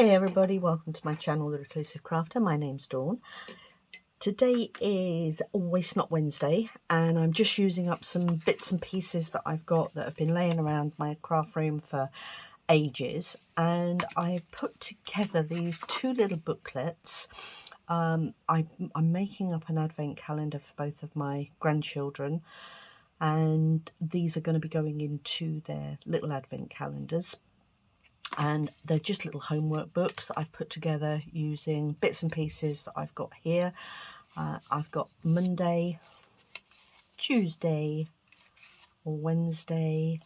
Hi everybody, welcome to my channel, The Reclusive Crafter. My name's Dawn. Today is Waste Not Wednesday and I'm just using up some bits and pieces that I've got that have been laying around my craft room for ages, and I put together these two little booklets. I'm making up an advent calendar for both of my grandchildren, and these are going to be going into their little advent calendars. And they're just little homework books that I've put together using bits and pieces that I've got here. I've got Monday, Tuesday, Wednesday,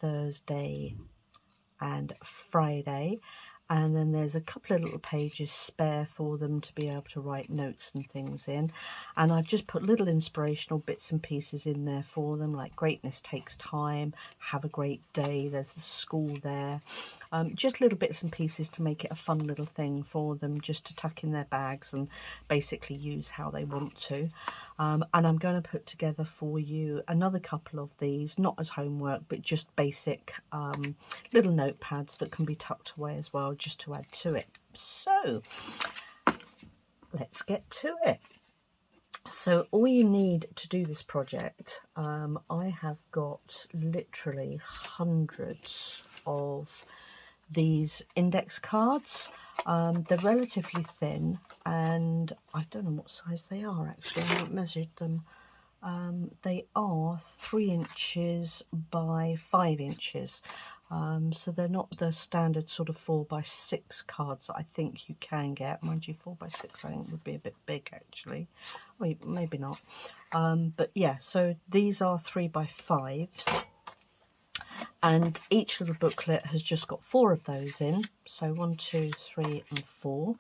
Thursday and Friday, and then there's a couple of little pages spare for them to be able to write notes and things in, and I've just put little inspirational bits and pieces in there for them, like greatness takes time, have a great day, there's the school there, just little bits and pieces to make it a fun little thing for them just to tuck in their bags and basically use how they want to. And I'm going to put together for you another couple of these, not as homework but just basic little notepads that can be tucked away as well, just to add to it. So let's get to it. So all you need to do this project, I have got literally hundreds of these index cards. They're relatively thin, and I don't know what size they are actually, I haven't measured them. They are 3 inches by 5 inches, so they're not the standard sort of 4x6 cards that I think you can get. Mind you, 4x6 I think would be a bit big actually, well, maybe not, but yeah, so these are 3x5s. And each little booklet has just got 4 of those in. So 1, 2, 3 and 4.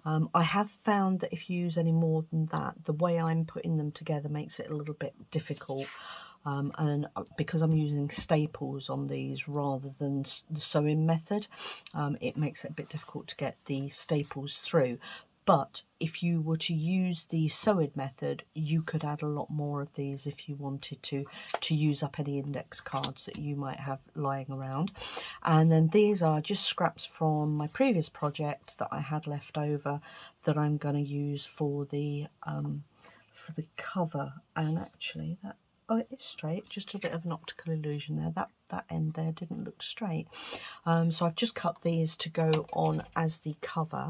I have found that if you use any more than that, the way I'm putting them together makes it a little bit difficult. And because I'm using staples on these rather than the sewing method, it makes it a bit difficult to get the staples through. But if you were to use the sewing method, you could add a lot more of these if you wanted to use up any index cards that you might have lying around. And then these are just scraps from my previous project that I had left over that I'm going to use for the cover. And actually that, oh, it is straight, just a bit of an optical illusion there. That end there didn't look straight. So I've just cut these to go on as the cover,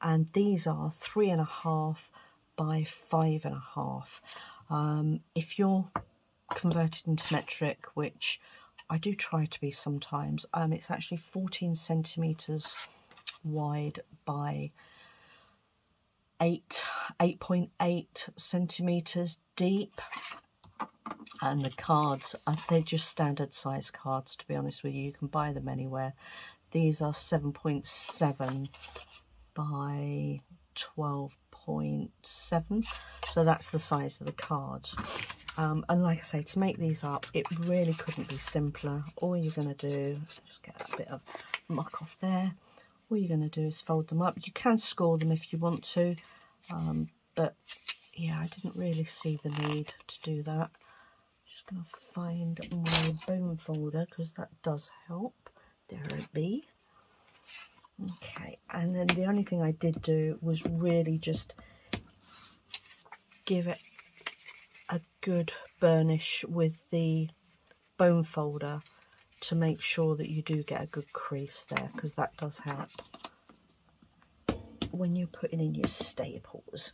and these are 3.5 by 5.5. If you're converted into metric, which I do try to be sometimes, it's actually 14 centimeters wide by 8.8 centimeters deep. And the cards, they're just standard size cards, to be honest with you. You can buy them anywhere. These are 7.7 by 12.7. So that's the size of the cards. And like I say, to make these up, it really couldn't be simpler. All you're going to do, just get a bit of muck off there. All you're going to do is fold them up. You can score them if you want to. But yeah, I didn't really see the need to do that. Going to find my bone folder because that does help. There it be. Okay, and then the only thing I did do was really just give it a good burnish with the bone folder to make sure that you do get a good crease there, because that does help when you're putting in your staples.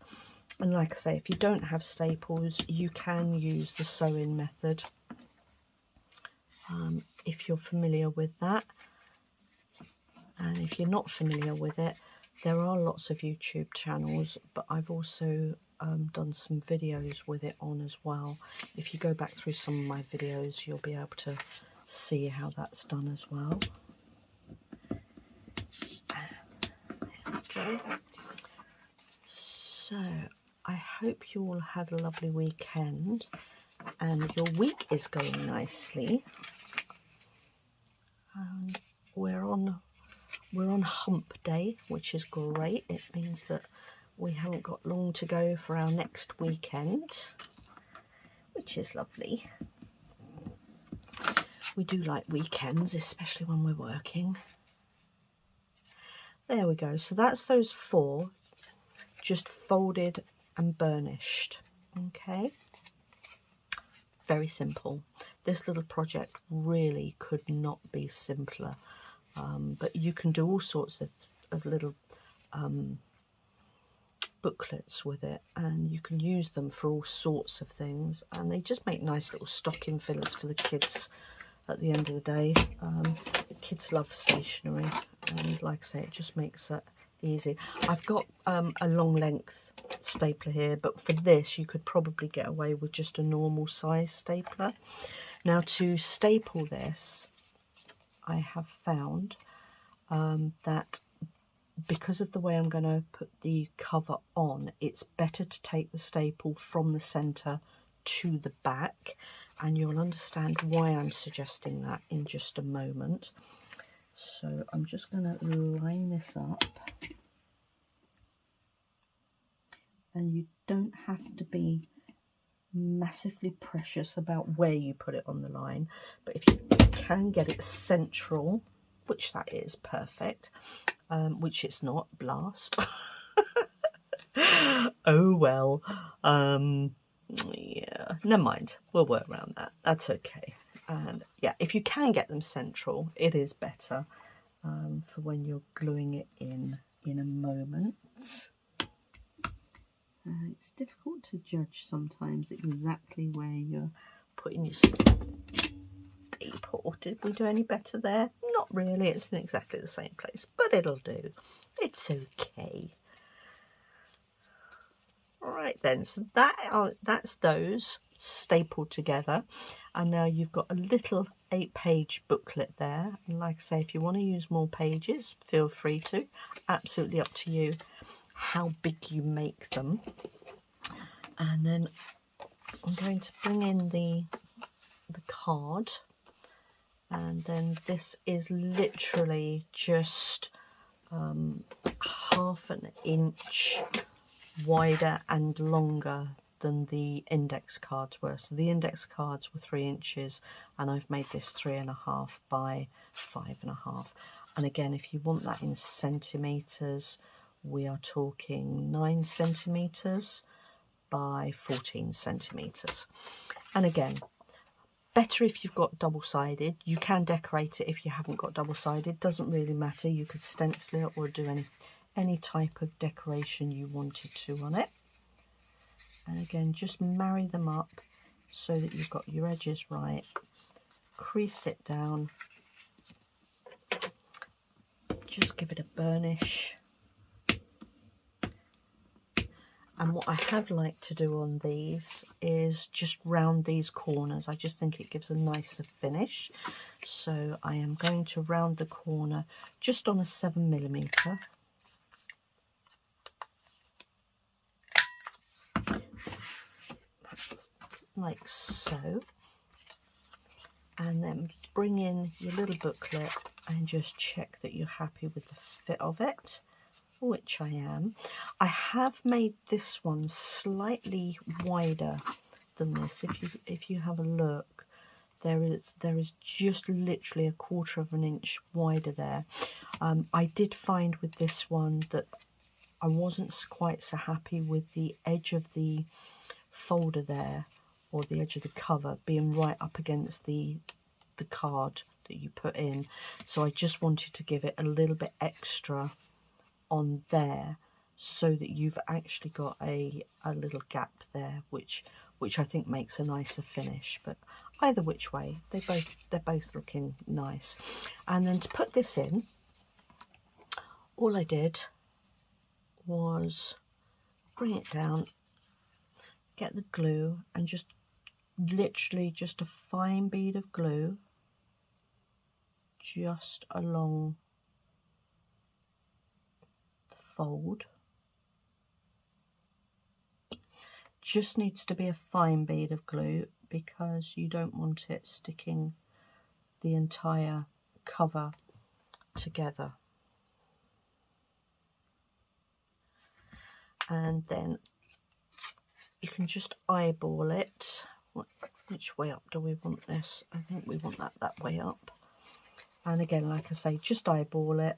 And like I say, if you don't have staples, you can use the sewing method if you're familiar with that. And if you're not familiar with it, there are lots of YouTube channels, but I've also done some videos with it on as well. If you go back through some of my videos, you'll be able to see how that's done as well. There we go. So I hope you all had a lovely weekend and your week is going nicely. We're on hump day, which is great. It means that we haven't got long to go for our next weekend, which is lovely. We do like weekends, especially when we're working. There we go. So that's those 4 just folded and burnished. Okay, very simple. This little project really could not be simpler, but you can do all sorts of little booklets with it, and you can use them for all sorts of things, and they just make nice little stocking fillers for the kids at the end of the day. Kids love stationery, and like I say, it just makes it easy. I've got a long length stapler here, but for this you could probably get away with just a normal size stapler. Now, to staple this, I have found that because of the way I'm going to put the cover on, it's better to take the staple from the centre to the back, and you'll understand why I'm suggesting that in just a moment. So I'm just going to line this up, and you don't have to be massively precious about where you put it on the line, but if you can get it central, which that is perfect, which it's not, blast. Oh well, yeah, never mind, we'll work around that, that's okay. And yeah, if you can get them central, it is better for when you're gluing it in a moment. It's difficult to judge sometimes exactly where you're putting your staple. Did we do any better there? Not really, it's in exactly the same place, but it'll do. It's okay. Right then, so that's those stapled together, and now you've got a little 8-page booklet there. And like I say, if you want to use more pages, feel free to. Absolutely up to you how big you make them. And then I'm going to bring in the card, and then this is literally just half an inch wider and longer than the index cards were. So the index cards were 3 inches, and I've made this 3.5 by 5.5. And again, if you want that in centimetres, we are talking 9 centimetres by 14 centimetres. And again, better if you've got double-sided. You can decorate it if you haven't got double-sided, doesn't really matter. You could stencil it or do any type of decoration you wanted to on it. And again, just marry them up so that you've got your edges right. Crease it down. Just give it a burnish. And what I have liked to do on these is just round these corners. I just think it gives a nicer finish. So I am going to round the corner just on a 7mm. Like so. And then bring in your little booklet and just check that you're happy with the fit of it, which I am. I have made this one slightly wider than this. If you have a look, there is just literally 1/4 of an inch wider there. I did find with this one that I wasn't quite so happy with the edge of the folder there, or the edge of the cover being right up against the card that you put in. So I just wanted to give it a little bit extra on there, so that you've actually got a little gap there, which I think makes a nicer finish. But either which way, they're both looking nice. And then to put this in, all I did was bring it down, get the glue, and just literally just a fine bead of glue just along the fold. Just needs to be a fine bead of glue because you don't want it sticking the entire cover together. And then you can just eyeball it. Which way up do we want this? I think we want that way up. And again, like I say, just eyeball it,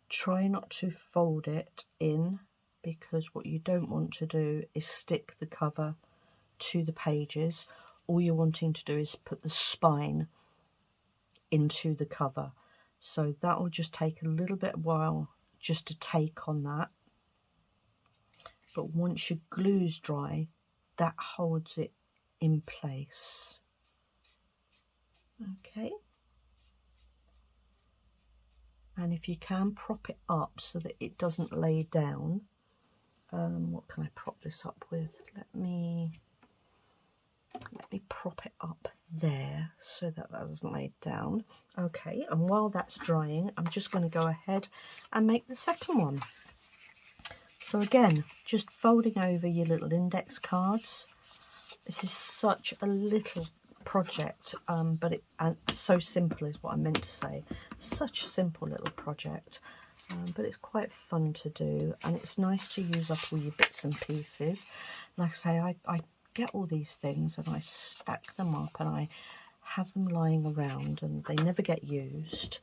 Try not to fold it in, because what you don't want to do is stick the cover to the pages. All you're wanting to do is put the spine into the cover. So that will just take a little bit while just to take on that. But once your glue's dry, that holds it in place. Okay. And if you can, prop it up so that it doesn't lay down. What can I prop this up with? Let me prop it up there so that that doesn't lay down. Okay, and while that's drying, I'm just going to go ahead and make the second one. So again, just folding over your little index cards. This is such a little project, but so simple is what I meant to say. Such a simple little project, but it's quite fun to do, and it's nice to use up all your bits and pieces. Like I say, I get all these things and I stack them up and I have them lying around and they never get used.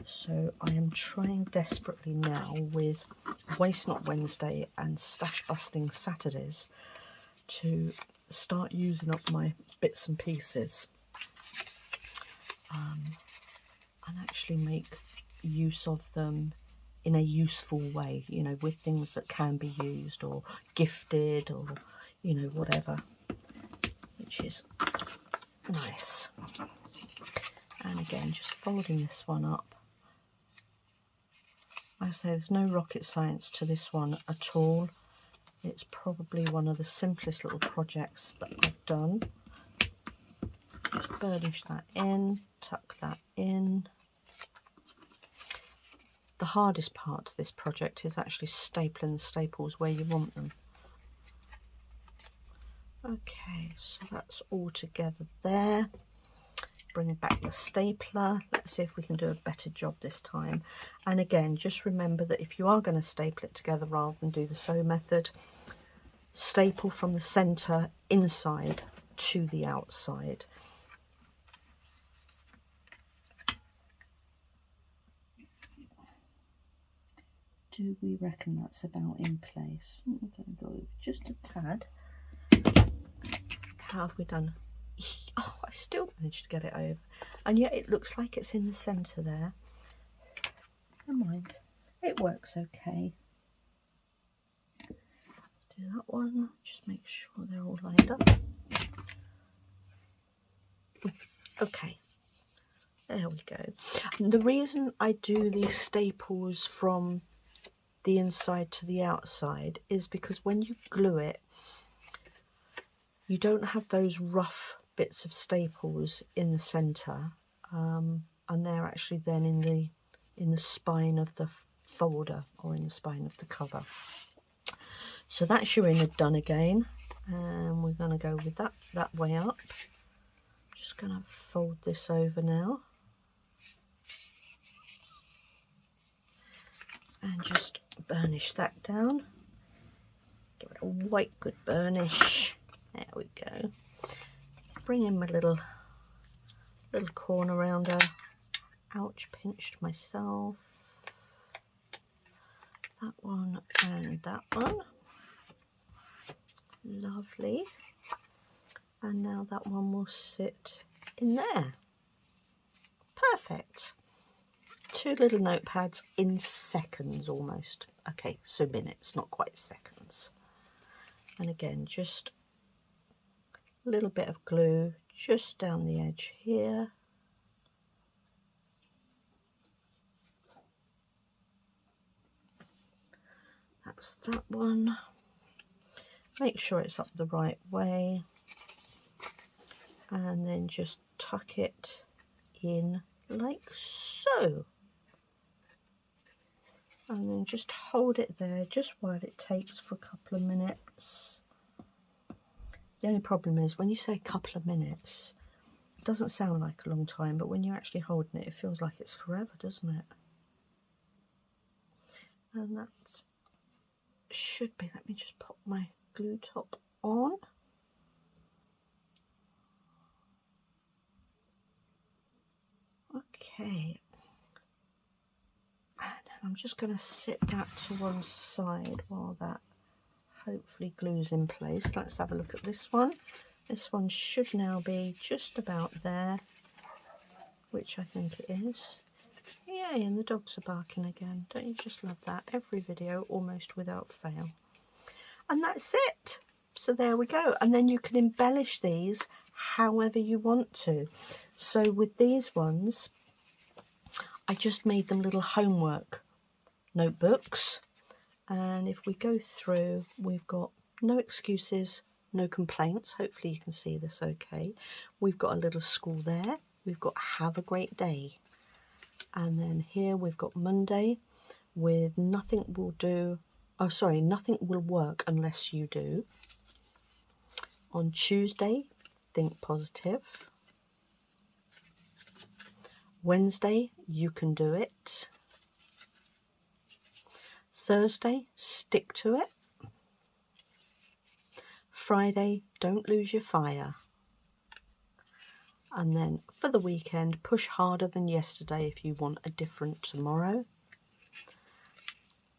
So I am trying desperately now with Waste Not Wednesday and Stash Busting Saturdays to start using up my bits and pieces and actually make use of them in a useful way, you know, with things that can be used or gifted or, you know, whatever, which is nice. And again, just folding this one up. Like I say, there's no rocket science to this one at all. It's probably one of the simplest little projects that I've done. Just burnish that in, tuck that in. The hardest part to this project is actually stapling the staples where you want them. Okay, so that's all together there. Bring back the stapler. Let's see if we can do a better job this time. And again, just remember that if you are going to staple it together rather than do the sew method, staple from the center inside to the outside. Do we reckon that's about in place? I'm going to go over just a tad. How have we done? Oh, I still managed to get it over, and yet it looks like it's in the centre there. Never mind, it works okay. Let's do that one, just make sure they're all lined up. Okay, there we go. And the reason I do these staples from the inside to the outside is because when you glue it, you don't have those rough bits of staples in the centre, and they're actually then in the spine of the folder or in the spine of the cover. So that's your inner done again, and we're going to go with that way up. Just going to fold this over now and just burnish that down. Give it a white good burnish. There we go. Bring in my little corner rounder. Ouch, pinched myself. That one and that one. Lovely. And now that one will sit in there. Perfect. 2 little notepads in seconds almost. Okay, so minutes, not quite seconds. And again, just a little bit of glue just down the edge here. That's that one. Make sure it's up the right way. And then just tuck it in like so. And then just hold it there just while it takes for a couple of minutes. The only problem is when you say a couple of minutes, it doesn't sound like a long time, but when you're actually holding it, it feels like it's forever, doesn't it? And that should be, let me just pop my glue top on. Okay. And just going to sit that to one side while that hopefully glues in place. Let's have a look at this one. This one should now be just about there, which I think it is. Yay, and the dogs are barking again. Don't you just love that? Every video almost without fail. And that's it. So there we go. And then you can embellish these however you want to. So with these ones, I just made them little homework notebooks. And if we go through, we've got no excuses, no complaints. Hopefully you can see this okay. We've got a little school there. We've got have a great day. And then here we've got Monday with nothing will do. Oh, sorry, nothing will work unless you do. On Tuesday, think positive. Wednesday, you can do it. Thursday, stick to it. Friday, don't lose your fire. And then for the weekend, push harder than yesterday if you want a different tomorrow.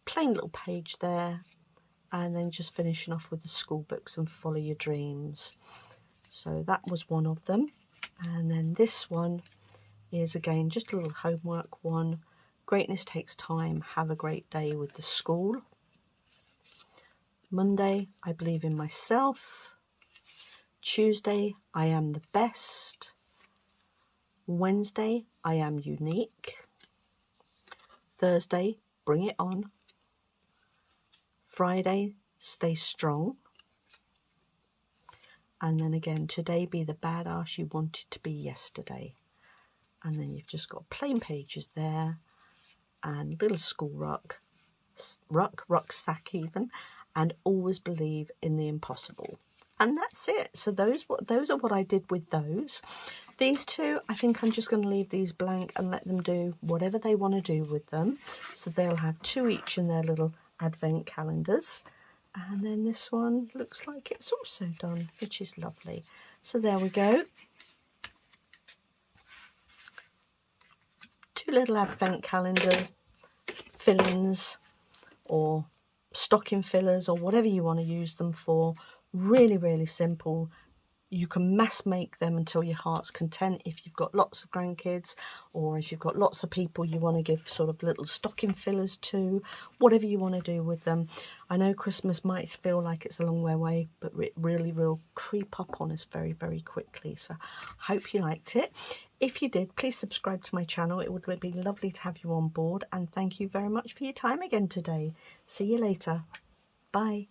Plain little page there. And then just finishing off with the school books and follow your dreams. So that was one of them. And then this one is again just a little homework one. Greatness takes time. Have a great day with the school. Monday, I believe in myself. Tuesday, I am the best. Wednesday, I am unique. Thursday, bring it on. Friday, stay strong. And then again, today, be the badass you wanted to be yesterday. And then you've just got plain pages there and little school rucksack even, and always believe in the impossible. And that's it. So those are what I did with those. These two, I think I'm just going to leave these blank and let them do whatever they want to do with them. So they'll have two each in their little advent calendars. And then this one looks like it's also done, which is lovely. So there we go. Two little advent calendars, fill-ins or stocking fillers or whatever you want to use them for. Really, really simple. You can mass make them until your heart's content if you've got lots of grandkids, or if you've got lots of people you want to give sort of little stocking fillers to, whatever you want to do with them. I know Christmas might feel like it's a long way away, but it really will creep up on us very, very quickly. So I hope you liked it. If you did, please subscribe to my channel. It would be lovely to have you on board. And thank you very much for your time again today. See you later. Bye.